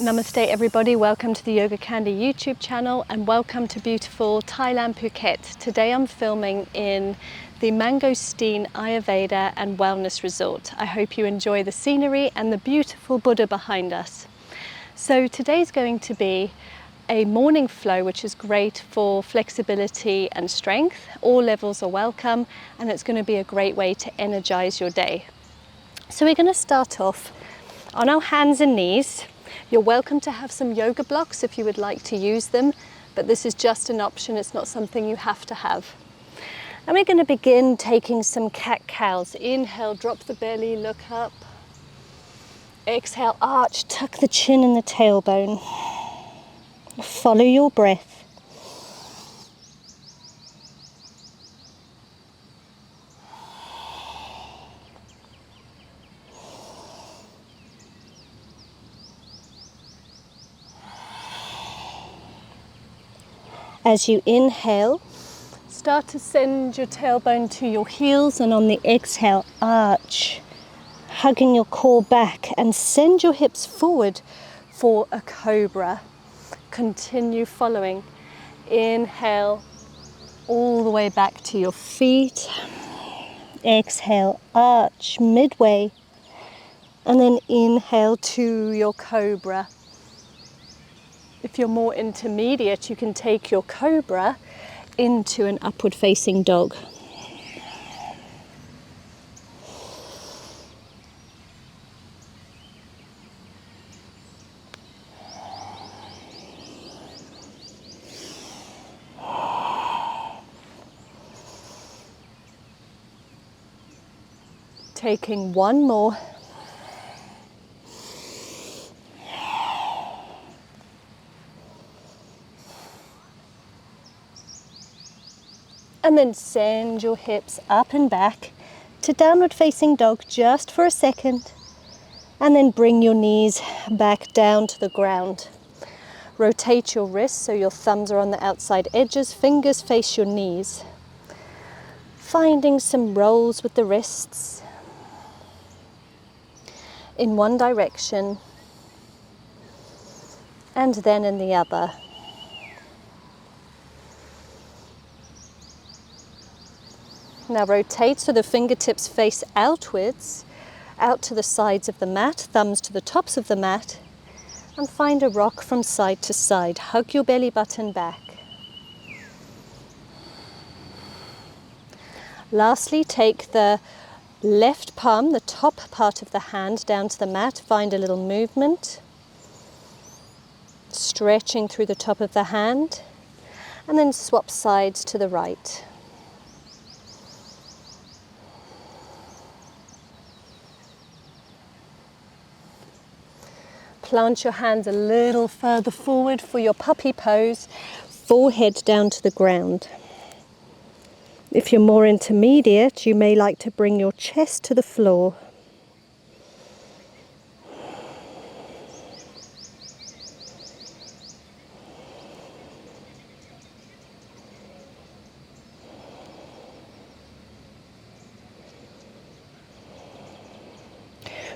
Namaste everybody, welcome to the YogaCandi YouTube channel and welcome to beautiful Thailand, Phuket. Today I'm filming in the Mangosteen Ayurveda and Wellness Resort. I hope you enjoy the scenery and the beautiful Buddha behind us. So today's going to be a morning flow, which is great for flexibility and strength. All levels are welcome and it's going to be a great way to energize your day. So we're going to start off on our hands and knees. You're welcome to have some yoga blocks if you would like to use them, but this is just an option, it's not something you have to have. And we're going to begin taking some cat-cows. Inhale, drop the belly, look up. Exhale, arch, tuck the chin and the tailbone. Follow your breath. As you inhale, start to send your tailbone to your heels, and on the exhale, arch, hugging your core back and send your hips forward for a cobra. Continue following. Inhale all the way back to your feet. Exhale, arch midway, and then inhale to your cobra. If you're more intermediate, you can take your cobra into an upward facing dog. Taking one more. And then send your hips up and back to downward facing dog just for a second. And then bring your knees back down to the ground. Rotate your wrists so your thumbs are on the outside edges, fingers face your knees. Finding some rolls with the wrists in one direction and then in the other. Now rotate so the fingertips face outwards, out to the sides of the mat, thumbs to the tops of the mat, and find a rock from side to side. Hug your belly button back. Lastly, take the left palm, the top part of the hand, down to the mat. Find a little movement, stretching through the top of the hand, and then swap sides to the right. Plant your hands a little further forward for your puppy pose, forehead down to the ground. If you're more intermediate, you may like to bring your chest to the floor.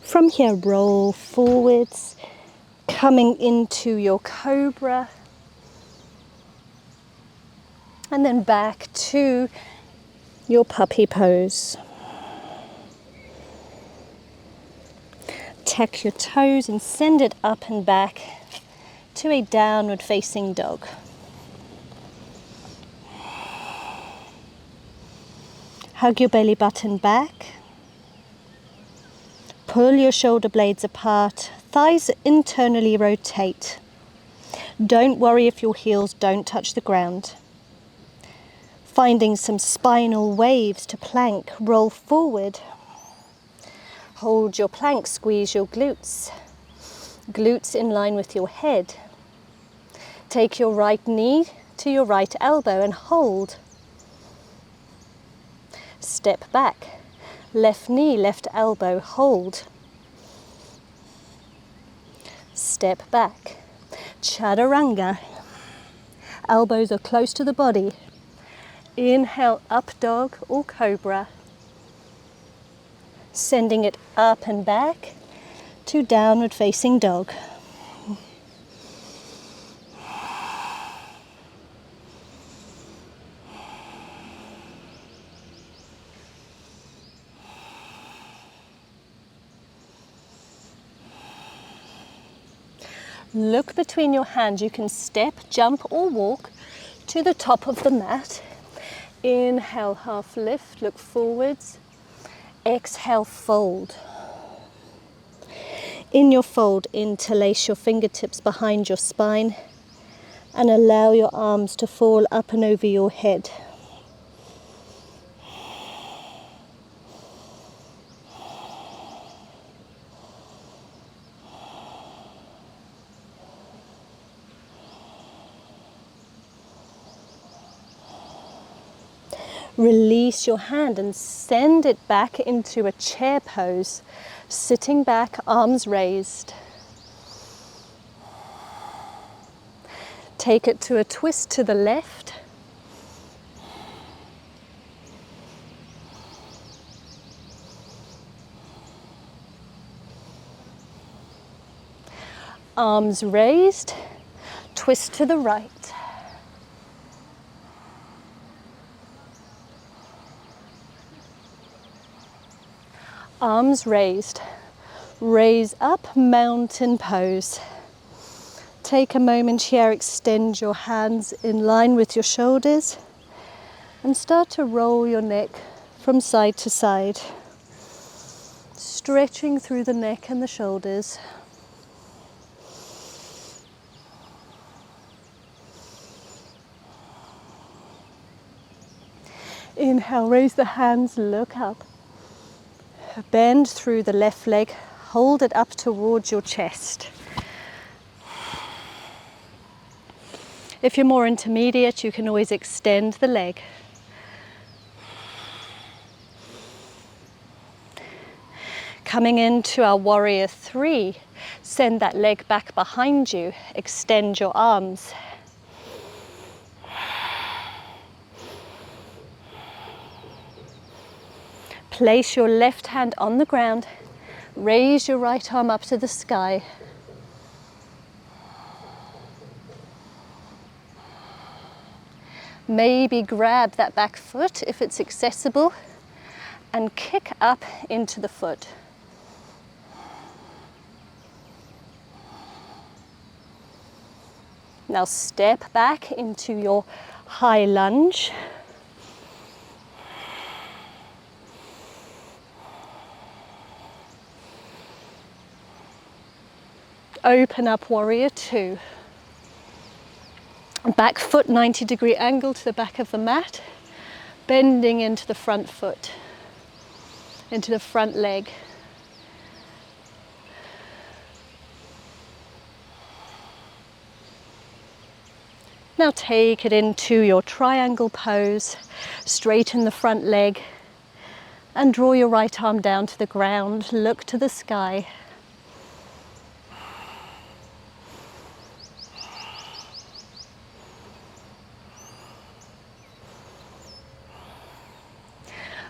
From here, roll forwards, coming into your cobra, and then back to your puppy pose. Tuck your toes and send it up and back to a downward facing dog. Hug your belly button back. Pull your shoulder blades apart, thighs internally rotate. Don't worry if your heels don't touch the ground. Finding some spinal waves to plank, roll forward. Hold your plank, squeeze your glutes. Glutes in line with your head. Take your right knee to your right elbow and hold. Step back. Left knee, left elbow, hold. Step back. Chaturanga. Elbows are close to the body. Inhale, up dog or cobra. Sending it up and back to downward facing dog. Look between your hands. You can step, jump or walk to the top of the mat. Inhale, half lift, look forwards. Exhale, fold. In your fold, interlace your fingertips behind your spine and allow your arms to fall up and over your head. Release your hand and send it back into a chair pose, sitting back, arms raised. Take it to a twist to the left. Arms raised, twist to the right. Arms raised, raise up, mountain pose. Take a moment here, extend your hands in line with your shoulders and start to roll your neck from side to side, stretching through the neck and the shoulders. Inhale, raise the hands, look up. Bend through the left leg, hold it up towards your chest. If you're more intermediate, you can always extend the leg. Coming into our warrior three, send that leg back behind you, extend your arms. Place your left hand on the ground, raise your right arm up to the sky. Maybe grab that back foot if it's accessible and kick up into the foot. Now step back into your high lunge. Open up warrior two. Back foot 90-degree angle to the back of the mat, bending into the front foot, into the front leg. Now take it into your triangle pose, straighten the front leg and draw your right arm down to the ground, look to the sky.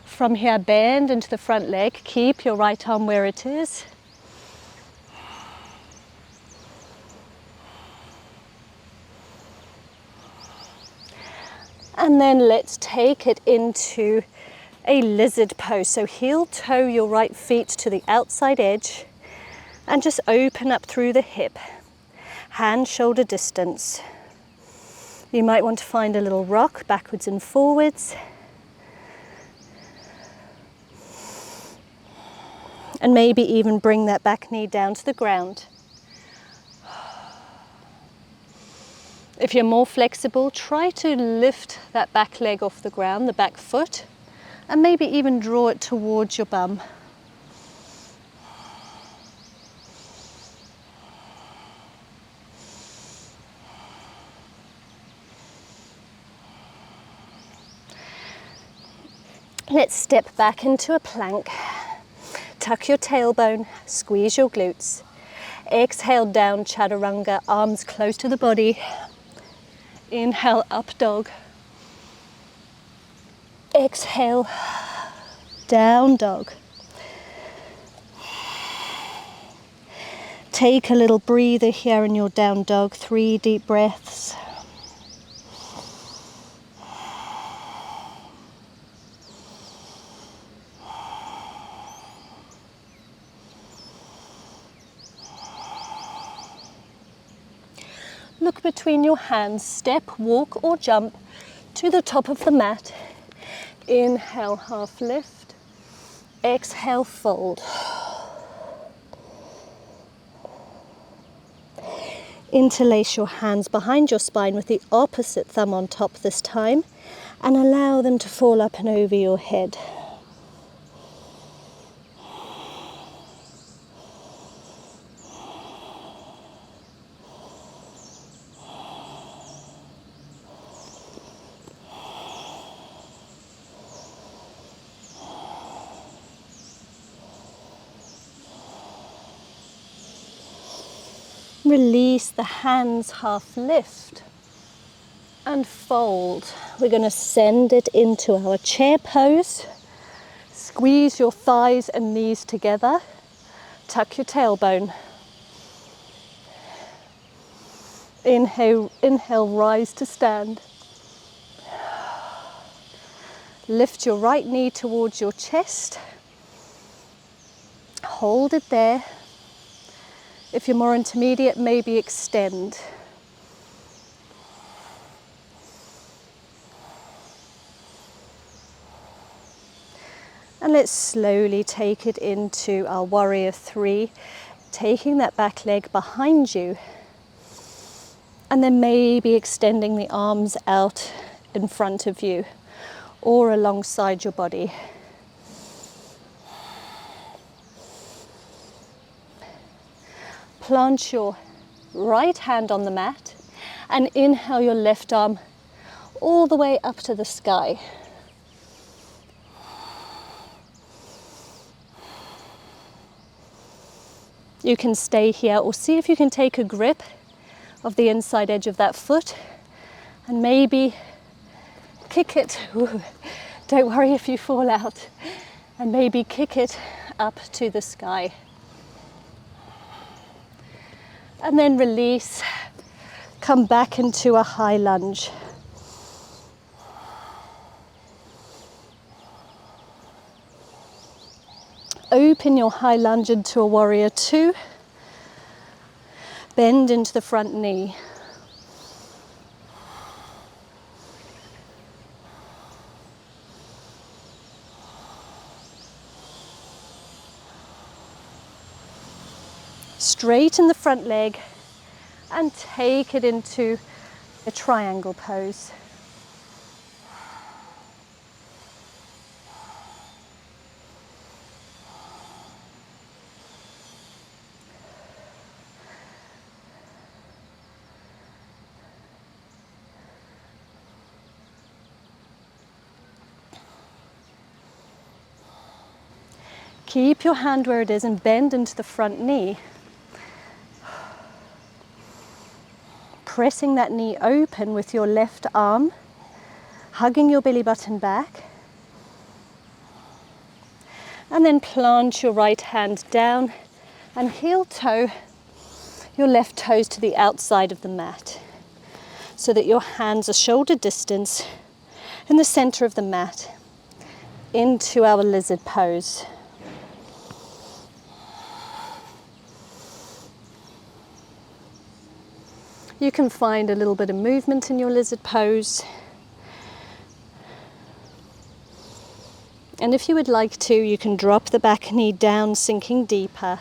From here, bend into the front leg, keep your right arm where it is. And then let's take it into a lizard pose. So heel toe your right feet to the outside edge and just open up through the hip, hand shoulder distance. You might want to find a little rock backwards and forwards. And maybe even bring that back knee down to the ground. If you're more flexible, try to lift that back leg off the ground, the back foot, and maybe even draw it towards your bum. Let's step back into a plank. Tuck your tailbone, squeeze your glutes. Exhale down, chaturanga, arms close to the body. Inhale, up dog. Exhale, down dog. Take a little breather here in your down dog, 3 deep breaths. look between your hands, step, walk or jump to the top of the mat. Inhale, half lift. Exhale, fold. Interlace your hands behind your spine with the opposite thumb on top this time, and allow them to fall up and over your head. Release the hands, half lift and fold. We're going to send it into our chair pose. Squeeze your thighs and knees together. Tuck your tailbone. Inhale, rise to stand. Lift your right knee towards your chest. Hold it there. If you're more intermediate, maybe extend. And let's slowly take it into our warrior three, taking that back leg behind you. And then maybe extending the arms out in front of you or alongside your body. Plant your right hand on the mat and inhale your left arm all the way up to the sky. You can stay here or see if you can take a grip of the inside edge of that foot and maybe kick it. Ooh, don't worry if you fall out. And maybe kick it up to the sky. And then release, come back into a high lunge. Open your high lunge into a warrior two. Bend into the front knee. Straighten the front leg and take it into a triangle pose. Keep your hand where it is and bend into the front knee. Pressing that knee open with your left arm, hugging your belly button back. And then plant your right hand down and heel toe your left toes to the outside of the mat so that your hands are shoulder distance in the center of the mat into our lizard pose. You can find a little bit of movement in your lizard pose. And if you would like to, you can drop the back knee down, sinking deeper.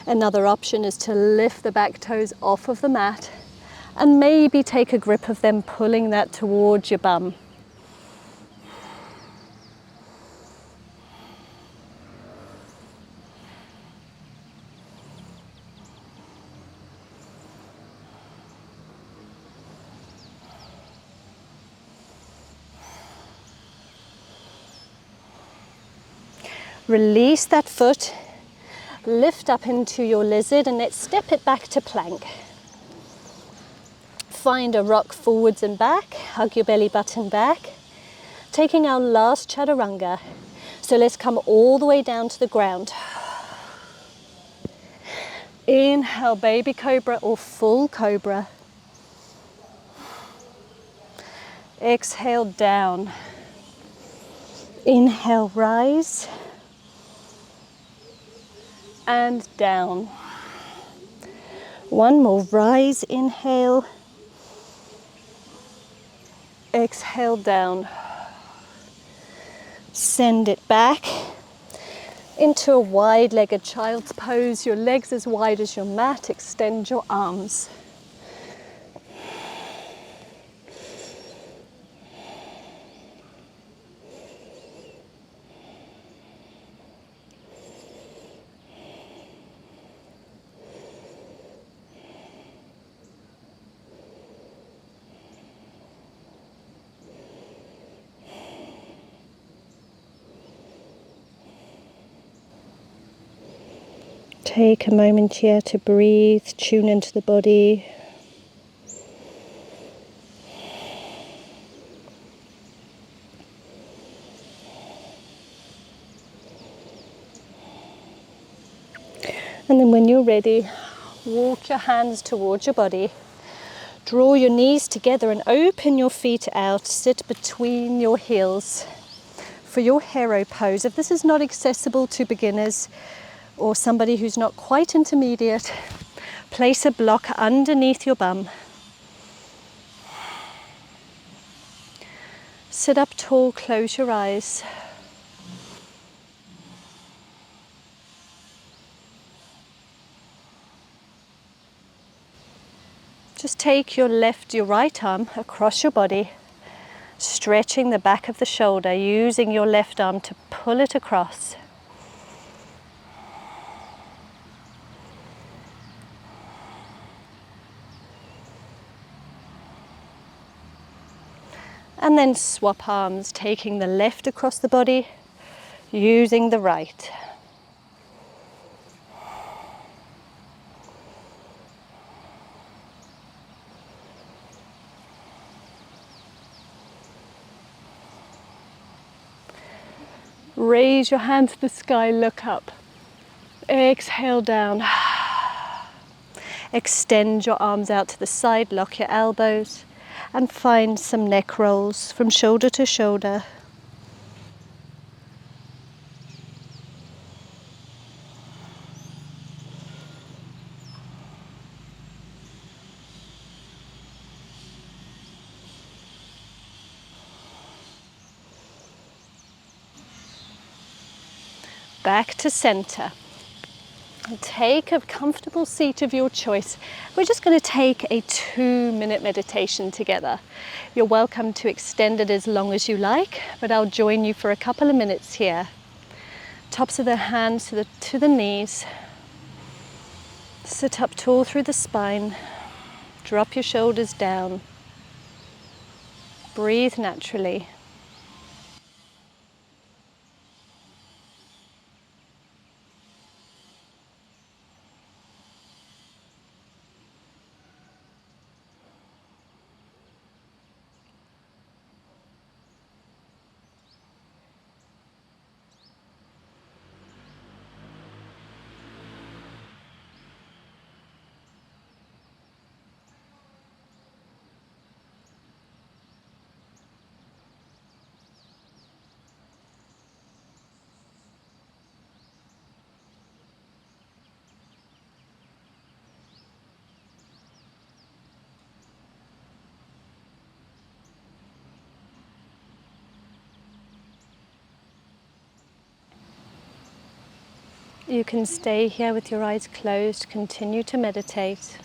Another option is to lift the back toes off of the mat and maybe take a grip of them, pulling that towards your bum. Release that foot, lift up into your lizard and let's step it back to plank. Find a rock forwards and back, hug your belly button back, taking our last chaturanga. So let's come all the way down to the ground. Inhale, baby cobra or full cobra. Exhale, down. Inhale, rise. And down. One more, rise, inhale. Exhale down. Send it back into a wide-legged child's pose. Your legs as wide as your mat. Extend your arms. Take a moment here to breathe, tune into the body. And then when you're ready, walk your hands towards your body. Draw your knees together and open your feet out. Sit between your heels for your hero pose. If this is not accessible to beginners or somebody who's not quite intermediate, place a block underneath your bum. Sit up tall, close your eyes. Just take your right arm across your body, stretching the back of the shoulder, using your left arm to pull it across. And then swap arms, taking the left across the body, using the right. Raise your hand to the sky, look up. Exhale down. Extend your arms out to the side, lock your elbows, and find some neck rolls from shoulder to shoulder. Back to center. Take a comfortable seat of your choice. We're just going to take a 2-minute meditation together. You're welcome to extend it as long as you like, but I'll join you for a couple of minutes here. Tops of the hands to the knees. Sit up tall through the spine. Drop your shoulders down. Breathe naturally. You can stay here with your eyes closed, continue to meditate.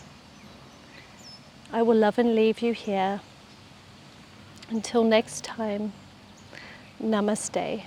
I will love and leave you here. Until next time, namaste.